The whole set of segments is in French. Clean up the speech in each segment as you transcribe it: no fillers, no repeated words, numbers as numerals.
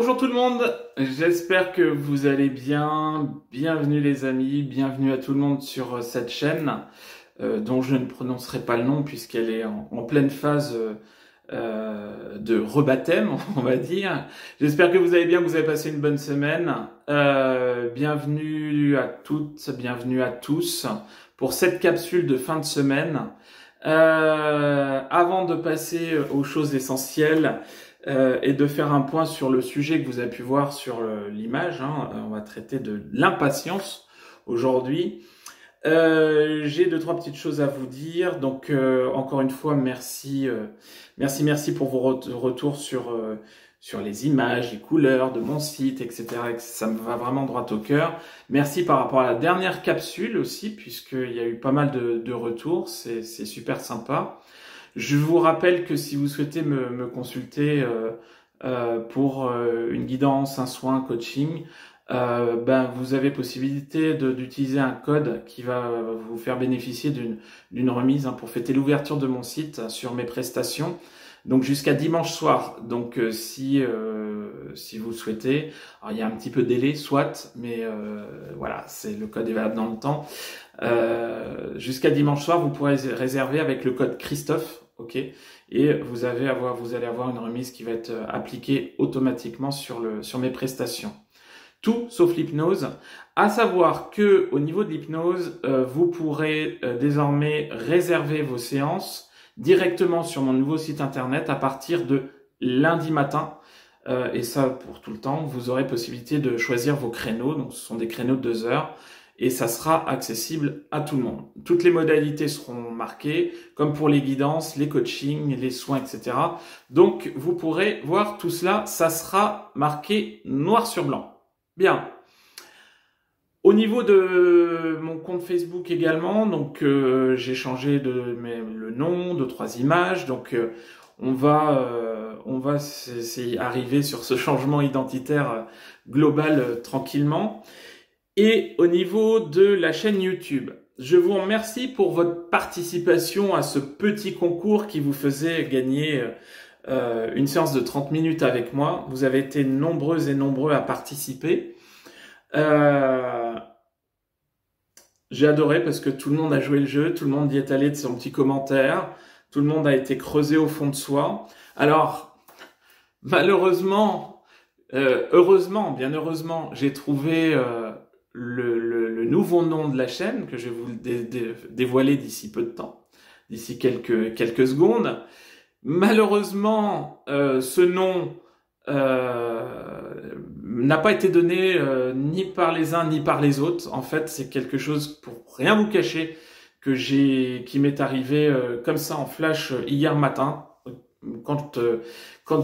Bonjour tout le monde, j'espère que vous allez bien. Bienvenue les amis, bienvenue à tout le monde sur cette chaîne dont je ne prononcerai pas le nom puisqu'elle est en pleine phase de rebaptême, on va dire. J'espère que vous allez bien, que vous avez passé une bonne semaine. Bienvenue à toutes, bienvenue à tous pour cette capsule de fin de semaine. Avant de passer aux choses essentielles, et de faire un point sur le sujet que vous avez pu voir sur l'image. On va traiter de l'impatience aujourd'hui. J'ai deux, trois petites choses à vous dire. Donc, encore une fois, merci pour vos retours sur les images, les couleurs de mon site, etc. Ça me va vraiment droit au cœur. Merci par rapport à la dernière capsule aussi, puisqu'il y a eu pas mal de retours. C'est super sympa. Je vous rappelle que si vous souhaitez me consulter pour une guidance, un soin, un coaching, vous avez possibilité d'utiliser un code qui va vous faire bénéficier d'une remise pour fêter l'ouverture de mon site sur mes prestations. Donc jusqu'à dimanche soir. Donc si vous le souhaitez, alors il y a un petit peu de délai, soit, mais voilà, le code est valable dans le temps. Jusqu'à dimanche soir, vous pourrez réserver avec le code Christophe, ok, et vous allez avoir une remise qui va être appliquée automatiquement sur mes prestations. Tout sauf l'hypnose. À savoir que au niveau de l'hypnose, vous pourrez désormais réserver vos séances directement sur mon nouveau site internet à partir de lundi matin. Et ça pour tout le temps. Vous aurez possibilité de choisir vos créneaux. Donc ce sont des créneaux de 2 heures. Et ça sera accessible à tout le monde. Toutes les modalités seront marquées, comme pour les guidances, les coachings, les soins, etc. Donc, vous pourrez voir tout cela, ça sera marqué noir sur blanc. Bien. Au niveau de mon compte Facebook également, donc j'ai changé le nom, 2-3 images, donc on va arriver sur ce changement identitaire global tranquillement. Et au niveau de la chaîne YouTube, je vous remercie pour votre participation à ce petit concours qui vous faisait gagner une séance de 30 minutes avec moi. Vous avez été nombreux et nombreux à participer. J'ai adoré parce que tout le monde a joué le jeu, tout le monde y est allé de son petit commentaire, tout le monde a été creusé au fond de soi. Alors, malheureusement, bien heureusement, j'ai trouvé le nouveau nom de la chaîne que je vais vous dévoiler d'ici peu de temps, d'ici quelques secondes. Malheureusement, ce nom n'a pas été donné ni par les uns ni par les autres. En fait, c'est quelque chose, pour rien vous cacher, qui m'est arrivé comme ça en flash hier matin. Quand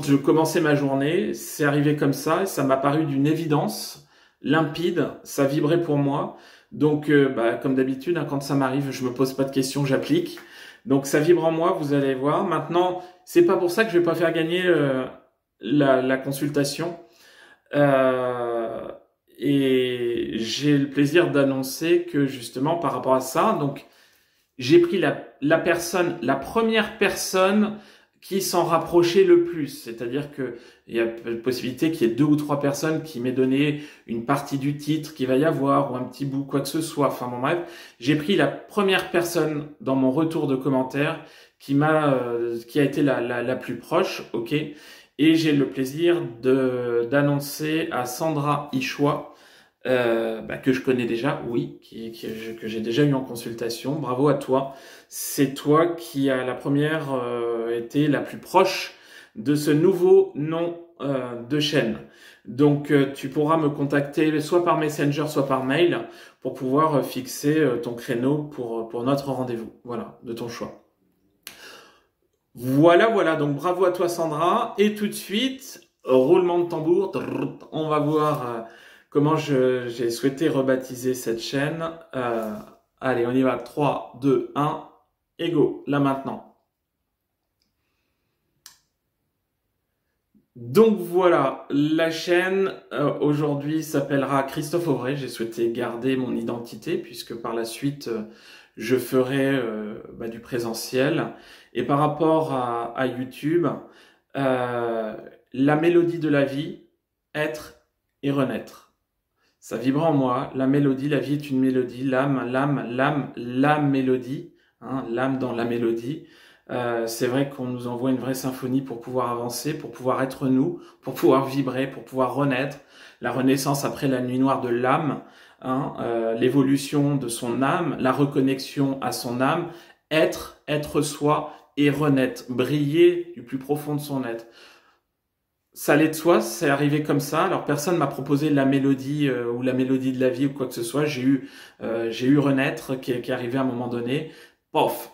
je commençais ma journée, c'est arrivé comme ça et ça m'a paru d'une évidence limpide, ça vibrait pour moi. Donc, comme d'habitude, quand ça m'arrive, je me pose pas de questions, j'applique. Donc, ça vibre en moi, vous allez voir. Maintenant, c'est pas pour ça que je vais pas faire gagner la consultation. Et j'ai le plaisir d'annoncer que justement, par rapport à ça, donc j'ai pris la première personne qui s'en rapprochait le plus, c'est-à-dire que il y a la possibilité qu'il y ait 2 ou 3 personnes qui m'aient donné une partie du titre qu'il va y avoir, ou un petit bout, quoi que ce soit, enfin bon bref, j'ai pris la première personne dans mon retour de commentaire qui a été la plus proche, ok, et j'ai le plaisir d'annoncer à Sandra Ichois, que je connais déjà, oui, que j'ai déjà eu en consultation. Bravo à toi. C'est toi qui a la première été la plus proche de ce nouveau nom de chaîne. Donc tu pourras me contacter soit par Messenger, soit par mail pour pouvoir fixer ton créneau pour notre rendez-vous. Voilà, de ton choix. Voilà, donc bravo à toi Sandra. Et tout de suite, roulement de tambour, on va voir comment j'ai souhaité rebaptiser cette chaîne. Allez, on y va. 3, 2, 1, et go, là maintenant. Donc voilà, la chaîne aujourd'hui s'appellera Christophe Auvray. J'ai souhaité garder mon identité puisque par la suite je ferai du présentiel. Et par rapport à YouTube, la mélodie de la vie, être et renaître. Ça vibre en moi, la mélodie, la vie est une mélodie, la mélodie, hein, l'âme dans la mélodie. C'est vrai qu'on nous envoie une vraie symphonie pour pouvoir avancer, pour pouvoir être nous, pour pouvoir vibrer, pour pouvoir renaître. La renaissance après la nuit noire de l'âme, hein, l'évolution de son âme, la reconnexion à son âme, être soi et renaître, briller du plus profond de son être. Ça allait de soi, c'est arrivé comme ça. Alors personne m'a proposé la mélodie ou la mélodie de la vie ou quoi que ce soit. J'ai eu Renaître qui est arrivé à un moment donné. Pof,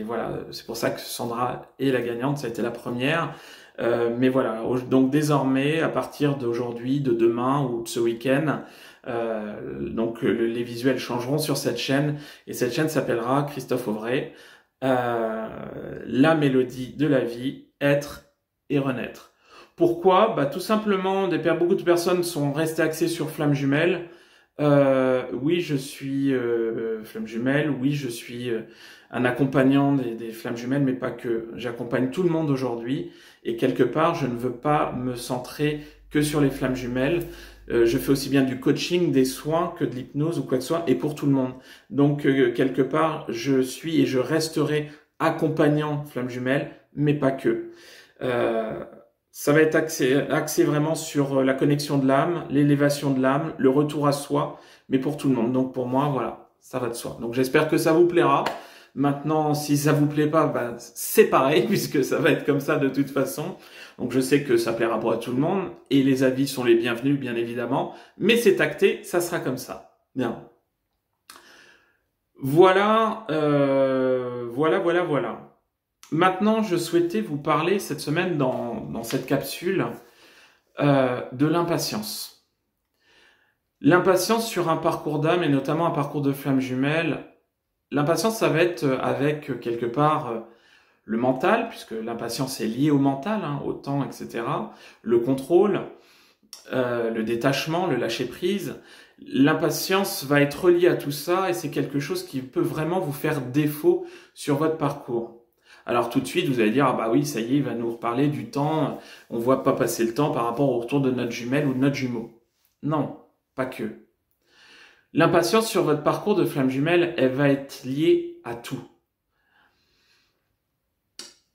voilà, c'est pour ça que Sandra est la gagnante, ça a été la première. Mais voilà, donc désormais, à partir d'aujourd'hui, de demain ou de ce week-end, les visuels changeront sur cette chaîne et cette chaîne s'appellera Christophe Auvray, la mélodie de la vie, être et renaître. Pourquoi? Tout simplement, beaucoup de personnes sont restées axées sur Flamme Jumelle. Oui, je suis Flamme Jumelle. Oui, je suis un accompagnant des Flammes Jumelles, mais pas que. J'accompagne tout le monde aujourd'hui. Et quelque part, je ne veux pas me centrer que sur les Flammes Jumelles. Je fais aussi bien du coaching, des soins que de l'hypnose ou quoi que ce soit, et pour tout le monde. Donc, quelque part, je suis et je resterai accompagnant Flamme Jumelle, mais pas que. Ça va être axé vraiment sur la connexion de l'âme, l'élévation de l'âme, le retour à soi, mais pour tout le monde. Donc pour moi, voilà, ça va de soi. Donc j'espère que ça vous plaira. Maintenant, si ça vous plaît pas, c'est pareil, puisque ça va être comme ça de toute façon. Donc je sais que ça plaira pas à tout le monde, et les avis sont les bienvenus, bien évidemment. Mais c'est acté, ça sera comme ça. Bien. Voilà. Maintenant, je souhaitais vous parler cette semaine dans cette capsule de l'impatience. L'impatience sur un parcours d'âme et notamment un parcours de flamme jumelle. L'impatience, ça va être avec quelque part le mental, puisque l'impatience est liée au mental, hein, au temps, etc. Le contrôle, le détachement, le lâcher-prise. L'impatience va être reliée à tout ça et c'est quelque chose qui peut vraiment vous faire défaut sur votre parcours. Alors tout de suite, vous allez dire, ah bah oui, ça y est, il va nous reparler du temps, on voit pas passer le temps par rapport au retour de notre jumelle ou de notre jumeau. Non, pas que. L'impatience sur votre parcours de flamme jumelle, elle va être liée à tout.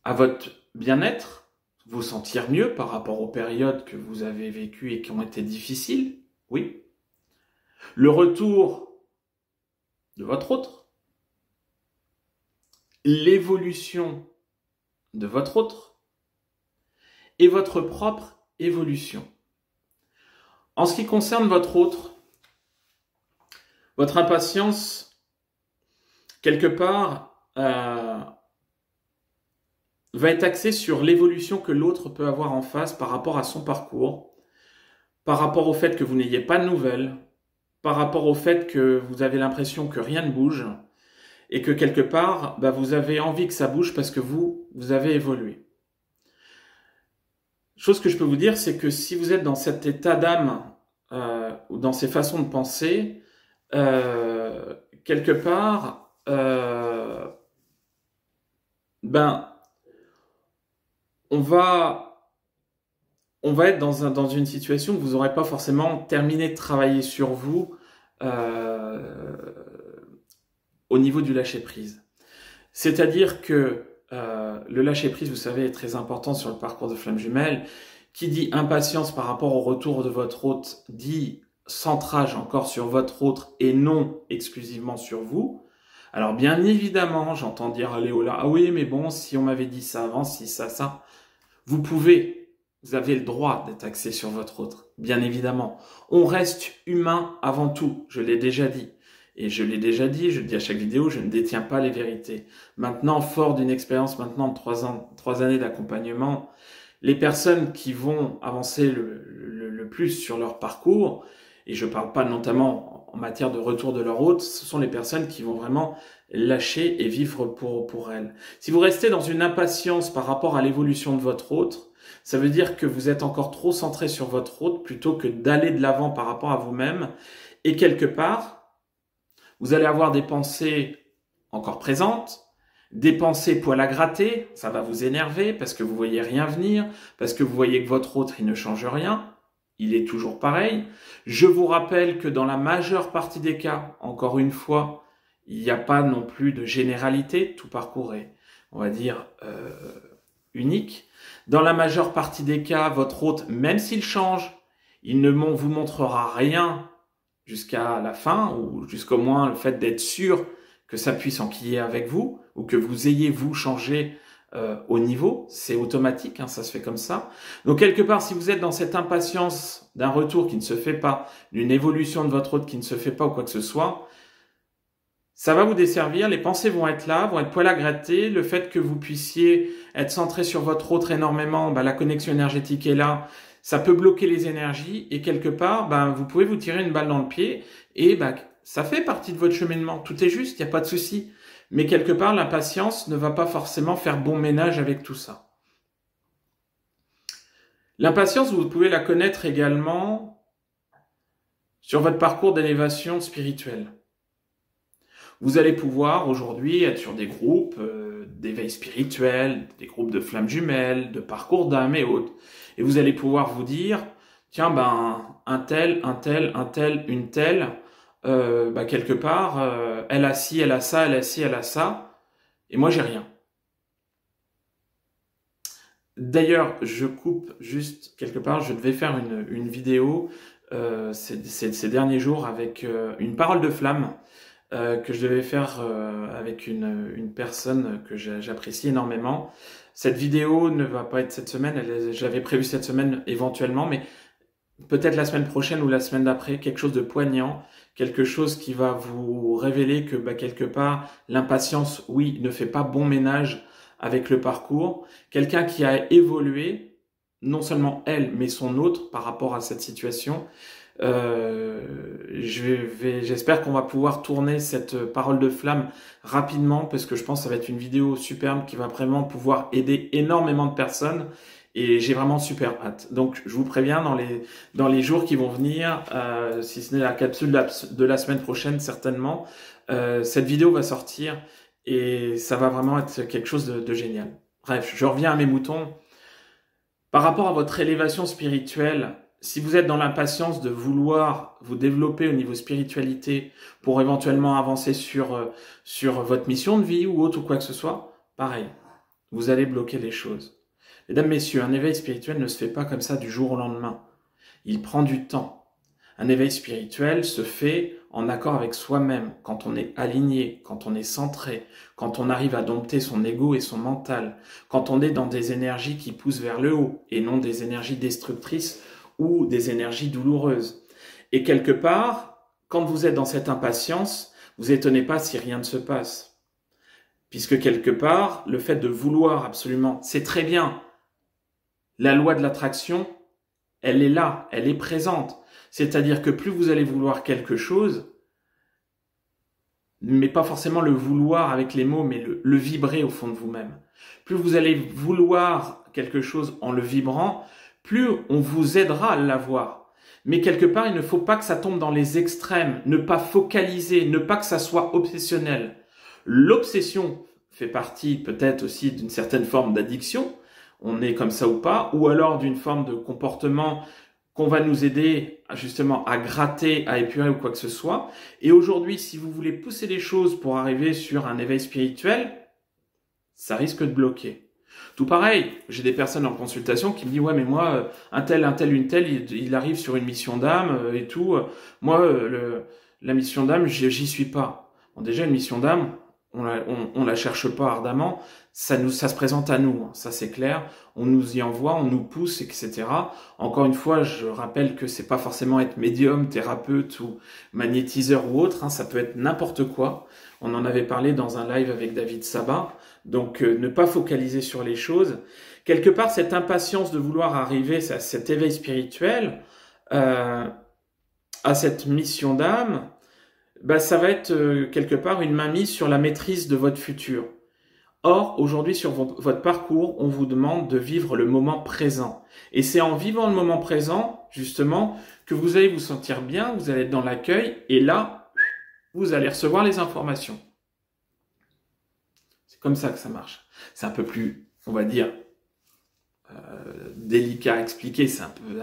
À votre bien-être, vous sentir mieux par rapport aux périodes que vous avez vécues et qui ont été difficiles, oui. Le retour de votre autre, l'évolution de votre autre et votre propre évolution. En ce qui concerne votre autre, votre impatience, quelque part, va être axée sur l'évolution que l'autre peut avoir en face par rapport à son parcours, par rapport au fait que vous n'ayez pas de nouvelles, par rapport au fait que vous avez l'impression que rien ne bouge, et que quelque part, vous avez envie que ça bouge parce que vous avez évolué. Chose que je peux vous dire, c'est que si vous êtes dans cet état d'âme ou dans ces façons de penser, quelque part, on va être dans une situation où vous n'aurez pas forcément terminé de travailler sur vous au niveau du lâcher-prise. C'est-à-dire que le lâcher-prise, vous savez, est très important sur le parcours de flamme jumelle. Qui dit impatience par rapport au retour de votre hôte, dit centrage encore sur votre autre et non exclusivement sur vous. Alors bien évidemment, j'entends dire Léola, ah oui, mais bon, si on m'avait dit ça avant, si ça, vous avez le droit d'être axé sur votre autre, bien évidemment. On reste humain avant tout, je l'ai déjà dit. Et je l'ai déjà dit, je le dis à chaque vidéo, je ne détiens pas les vérités. Maintenant, fort d'une expérience maintenant de 3 années d'accompagnement, les personnes qui vont avancer le plus sur leur parcours, et je parle pas notamment en matière de retour de leur hôte, ce sont les personnes qui vont vraiment lâcher et vivre pour elles. Si vous restez dans une impatience par rapport à l'évolution de votre hôte, ça veut dire que vous êtes encore trop centré sur votre hôte plutôt que d'aller de l'avant par rapport à vous-même. Et quelque part, vous allez avoir des pensées encore présentes, des pensées poil à gratter, ça va vous énerver parce que vous voyez rien venir, parce que vous voyez que votre autre, il ne change rien. il est toujours pareil. Je vous rappelle que dans la majeure partie des cas, encore une fois, il n'y a pas non plus de généralité. Tout parcours est, on va dire, unique. Dans la majeure partie des cas, votre hôte, même s'il change, il ne vous montrera rien jusqu'à la fin, ou jusqu'au moins le fait d'être sûr que ça puisse enquiller avec vous, ou que vous ayez, vous, changé au niveau. C'est automatique, hein, ça se fait comme ça. Donc quelque part, si vous êtes dans cette impatience d'un retour qui ne se fait pas, d'une évolution de votre hôte qui ne se fait pas ou quoi que ce soit, ça va vous desservir, les pensées vont être là, vont être poil à gratter, le fait que vous puissiez être centré sur votre autre énormément, la connexion énergétique est là, ça peut bloquer les énergies et quelque part, vous pouvez vous tirer une balle dans le pied et ça fait partie de votre cheminement, tout est juste, il n'y a pas de souci. Mais quelque part, l'impatience ne va pas forcément faire bon ménage avec tout ça. L'impatience, vous pouvez la connaître également sur votre parcours d'élévation spirituelle. Vous allez pouvoir aujourd'hui être sur des groupes d'éveil spirituel, des groupes de flammes jumelles, de parcours d'âme et autres. Et vous allez pouvoir vous dire, tiens, un tel, une telle, quelque part, elle a ci, elle a ça, elle a ci, elle a ça, et moi j'ai rien. D'ailleurs, je coupe juste quelque part, je devais faire une vidéo ces derniers jours avec une parole de flamme, que je devais faire avec une personne que j'apprécie énormément. Cette vidéo ne va pas être cette semaine, j'avais prévu cette semaine éventuellement, mais peut-être la semaine prochaine ou la semaine d'après, quelque chose de poignant, quelque chose qui va vous révéler que quelque part, l'impatience, oui, ne fait pas bon ménage avec le parcours. Quelqu'un qui a évolué, non seulement elle, mais son autre par rapport à cette situation. J'espère qu'on va pouvoir tourner cette parole de flamme rapidement parce que je pense que ça va être une vidéo superbe qui va vraiment pouvoir aider énormément de personnes et j'ai vraiment super hâte. Donc je vous préviens dans les jours qui vont venir, si ce n'est la capsule de la semaine prochaine certainement, cette vidéo va sortir et ça va vraiment être quelque chose de génial. Bref, je reviens à mes moutons. Par rapport à votre élévation spirituelle, si vous êtes dans l'impatience de vouloir vous développer au niveau spiritualité pour éventuellement avancer sur votre mission de vie ou autre ou quoi que ce soit, pareil, vous allez bloquer les choses. Mesdames, messieurs, un éveil spirituel ne se fait pas comme ça du jour au lendemain. Il prend du temps. Un éveil spirituel se fait en accord avec soi-même, quand on est aligné, quand on est centré, quand on arrive à dompter son ego et son mental, quand on est dans des énergies qui poussent vers le haut et non des énergies destructrices ou des énergies douloureuses. Et quelque part, quand vous êtes dans cette impatience, vous étonnez pas si rien ne se passe. Puisque quelque part, le fait de vouloir absolument, c'est très bien. La loi de l'attraction, elle est là, elle est présente. C'est-à-dire que plus vous allez vouloir quelque chose, mais pas forcément le vouloir avec les mots, mais le vibrer au fond de vous-même. Plus vous allez vouloir quelque chose en le vibrant, plus on vous aidera à l'avoir. Mais quelque part, il ne faut pas que ça tombe dans les extrêmes, ne pas focaliser, ne pas que ça soit obsessionnel. L'obsession fait partie peut-être aussi d'une certaine forme d'addiction, on est comme ça ou pas, ou alors d'une forme de comportement qu'on va nous aider justement à gratter, à épurer ou quoi que ce soit. Et aujourd'hui, si vous voulez pousser les choses pour arriver sur un éveil spirituel, ça risque de bloquer. Tout pareil, j'ai des personnes en consultation qui me disent « Ouais, mais moi, un tel, une telle, il arrive sur une mission d'âme et tout. Moi, la mission d'âme, j'y suis pas. » Bon, déjà, une mission d'âme, on la cherche pas ardemment, ça se présente à nous, ça c'est clair, on nous y envoie, on nous pousse, etc. Encore une fois, je rappelle que c'est pas forcément être médium, thérapeute ou magnétiseur ou autre, ça peut être n'importe quoi. On en avait parlé dans un live avec David Sabat, donc ne pas focaliser sur les choses. Quelque part, cette impatience de vouloir arriver à cet éveil spirituel, à cette mission d'âme, ça va être quelque part une mainmise sur la maîtrise de votre futur. Or, aujourd'hui, sur votre parcours, on vous demande de vivre le moment présent. Et c'est en vivant le moment présent, justement, que vous allez vous sentir bien, vous allez être dans l'accueil, et là, vous allez recevoir les informations. C'est comme ça que ça marche. C'est un peu plus, on va dire, délicat à expliquer, c'est un peu,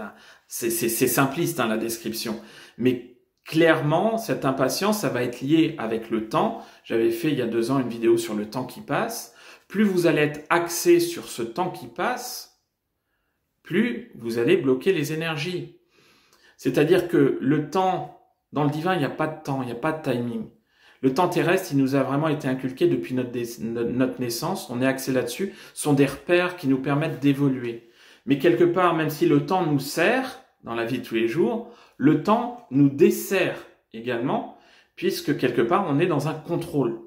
c'est simpliste hein, la description, mais clairement cette impatience, ça va être lié avec le temps. J'avais fait il y a 2 ans une vidéo sur le temps qui passe. Plus vous allez être axé sur ce temps qui passe, plus vous allez bloquer les énergies. C'est-à-dire que le temps, dans le divin, il n'y a pas de temps, il n'y a pas de timing. Le temps terrestre, il nous a vraiment été inculqué depuis notre naissance, on est axé là-dessus, ce sont des repères qui nous permettent d'évoluer. Mais quelque part, même si le temps nous sert dans la vie de tous les jours, le temps nous dessert également, puisque quelque part, on est dans un contrôle.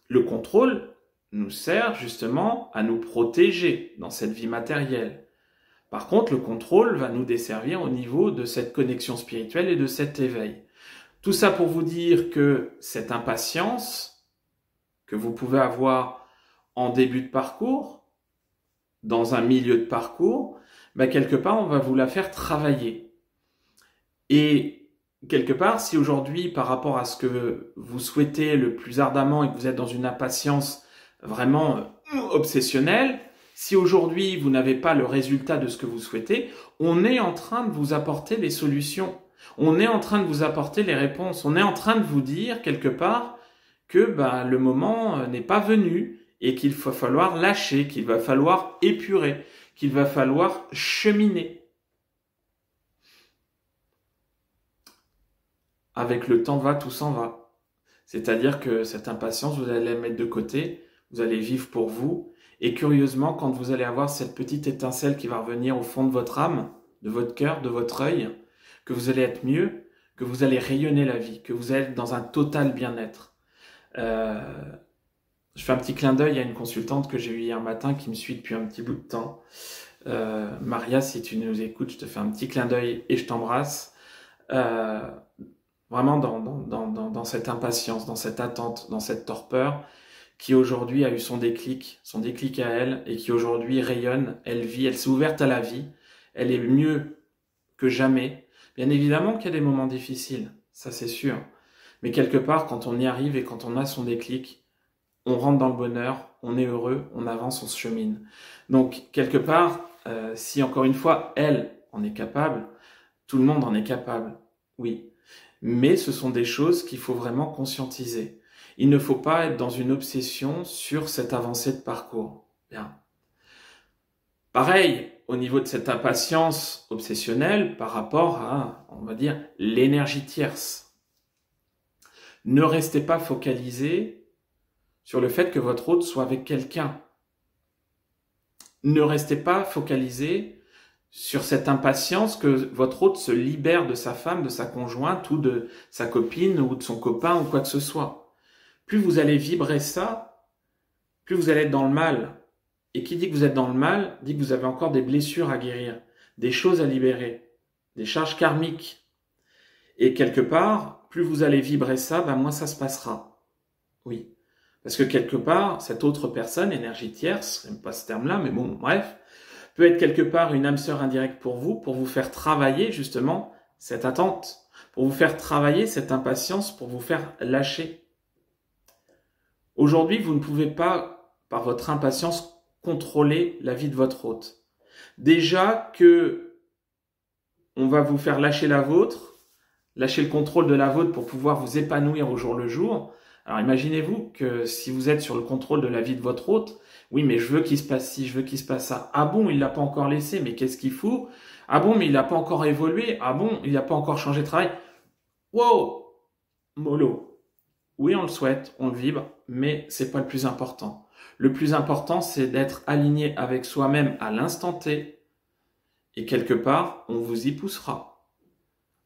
Le contrôle nous sert justement à nous protéger dans cette vie matérielle. Par contre, le contrôle va nous desservir au niveau de cette connexion spirituelle et de cet éveil. Tout ça pour vous dire que cette impatience que vous pouvez avoir en début de parcours, dans un milieu de parcours, ben quelque part, on va vous la faire travailler. Et quelque part, si aujourd'hui, par rapport à ce que vous souhaitez le plus ardemment et que vous êtes dans une impatience vraiment obsessionnelle, si aujourd'hui vous n'avez pas le résultat de ce que vous souhaitez, on est en train de vous apporter les solutions. On est en train de vous apporter les réponses. On est en train de vous dire quelque part que le moment n'est pas venu et qu'il va falloir lâcher, qu'il va falloir épurer, qu'il va falloir cheminer. Avec le temps va, tout s'en va. C'est-à-dire que cette impatience, vous allez la mettre de côté, vous allez vivre pour vous. Et curieusement, quand vous allez avoir cette petite étincelle qui va revenir au fond de votre âme, de votre cœur, de votre œil, que vous allez être mieux, que vous allez rayonner la vie, que vous allez être dans un total bien-être. Je fais un petit clin d'œil à une consultante que j'ai eue hier matin qui me suit depuis un petit bout de temps. Maria, si tu nous écoutes, je te fais un petit clin d'œil et je t'embrasse. Vraiment dans cette impatience, dans cette attente, dans cette torpeur, qui aujourd'hui a eu son déclic à elle, et qui aujourd'hui rayonne, elle vit, elle s'est ouverte à la vie, elle est mieux que jamais. Bien évidemment qu'il y a des moments difficiles, ça c'est sûr. Mais quelque part, quand on y arrive et quand on a son déclic, on rentre dans le bonheur, on est heureux, on avance, on se chemine. Donc, quelque part, si encore une fois, elle en est capable, tout le monde en est capable, oui. Mais ce sont des choses qu'il faut vraiment conscientiser. Il ne faut pas être dans une obsession sur cette avancée de parcours. Bien. Pareil, au niveau de cette impatience obsessionnelle par rapport à, on va dire, l'énergie tierce. Ne restez pas focalisé sur le fait que votre hôte soit avec quelqu'un. Ne restez pas focalisé sur cette impatience que votre hôte se libère de sa femme, de sa conjointe ou de sa copine ou de son copain ou quoi que ce soit. Plus vous allez vibrer ça, plus vous allez être dans le mal. Et qui dit que vous êtes dans le mal, dit que vous avez encore des blessures à guérir, des choses à libérer, des charges karmiques. Et quelque part, plus vous allez vibrer ça, moins ça se passera. Oui. Parce que quelque part, cette autre personne, énergie tierce, j'aime pas ce terme-là, mais bon, bref, peut être quelque part une âme sœur indirecte pour vous faire travailler justement cette attente, pour vous faire travailler cette impatience, pour vous faire lâcher. Aujourd'hui, vous ne pouvez pas, par votre impatience, contrôler la vie de votre hôte. Déjà que on va vous faire lâcher la vôtre, lâcher le contrôle de la vôtre pour pouvoir vous épanouir au jour le jour. Alors imaginez-vous que si vous êtes sur le contrôle de la vie de votre hôte, oui mais je veux qu'il se passe ci, je veux qu'il se passe ça. Ah bon, il l'a pas encore laissé, mais qu'est-ce qu'il fout? Ah bon, mais il n'a pas encore évolué. Ah bon, il n'a pas encore changé de travail. Wow, mollo. Oui, on le souhaite, on le vibre, mais c'est pas le plus important. Le plus important, c'est d'être aligné avec soi-même à l'instant T, et quelque part, on vous y poussera.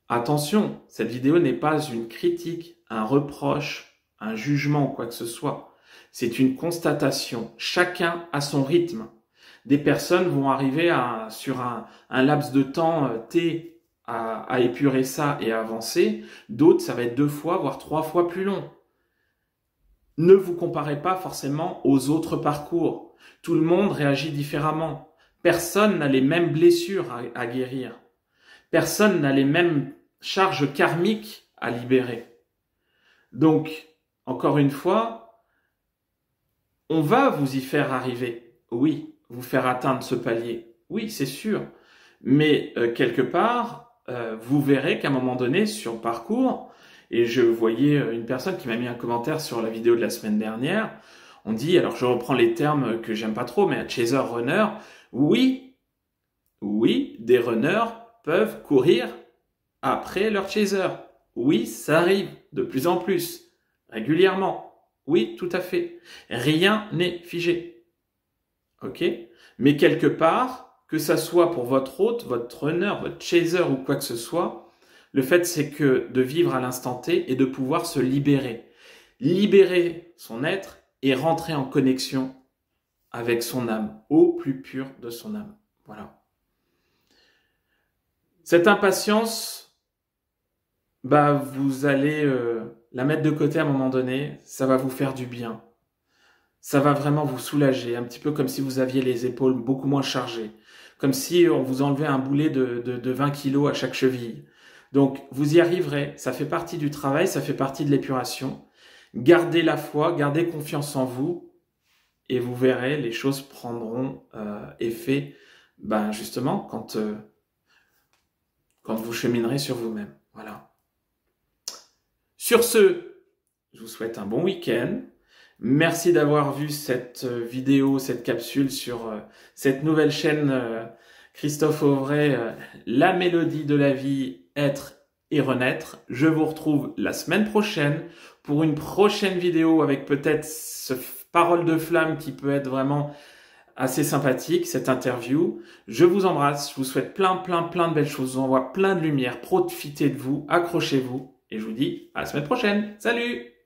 Attention, cette vidéo n'est pas une critique, un reproche, un jugement ou quoi que ce soit. C'est une constatation. Chacun a son rythme. Des personnes vont arriver sur un laps de temps T à épurer ça et à avancer. D'autres, ça va être 2 fois, voire 3 fois plus long. Ne vous comparez pas forcément aux autres parcours. Tout le monde réagit différemment. Personne n'a les mêmes blessures à guérir. Personne n'a les mêmes charges karmiques à libérer. Donc, encore une fois, on va vous y faire arriver. oui, vous faire atteindre ce palier. Oui, c'est sûr. Mais quelque part, vous verrez qu'à un moment donné, sur le parcours, et je voyais une personne qui m'a mis un commentaire sur la vidéo de la semaine dernière, on dit, alors je reprends les termes que j'aime pas trop, mais un chaser runner, oui, des runners peuvent courir après leur chaser. Oui, ça arrive de plus en plus, régulièrement. Oui, tout à fait. Rien n'est figé. Ok? Mais quelque part, que ça soit pour votre hôte, votre runner, votre chaser ou quoi que ce soit, le fait c'est que de vivre à l'instant T et de pouvoir se libérer. Libérer son être et rentrer en connexion avec son âme, au plus pur de son âme. Voilà. Cette impatience, vous allez la mettre de côté à un moment donné, ça va vous faire du bien. Ça va vraiment vous soulager, un petit peu comme si vous aviez les épaules beaucoup moins chargées, comme si on vous enlevait un boulet de 20 kilos à chaque cheville. Donc vous y arriverez, ça fait partie du travail, ça fait partie de l'épuration. Gardez la foi, gardez confiance en vous et vous verrez, les choses prendront effet justement quand vous cheminerez sur vous-même. Voilà. Sur ce, je vous souhaite un bon week-end. Merci d'avoir vu cette vidéo, cette capsule sur cette nouvelle chaîne Christophe Auvray, La mélodie de la vie, être et renaître. Je vous retrouve la semaine prochaine pour une prochaine vidéo avec peut-être ce parole de flamme qui peut être vraiment assez sympathique, cette interview. Je vous embrasse, je vous souhaite plein de belles choses, je vous envoie plein de lumière, profitez de vous, accrochez-vous et je vous dis à la semaine prochaine. Salut!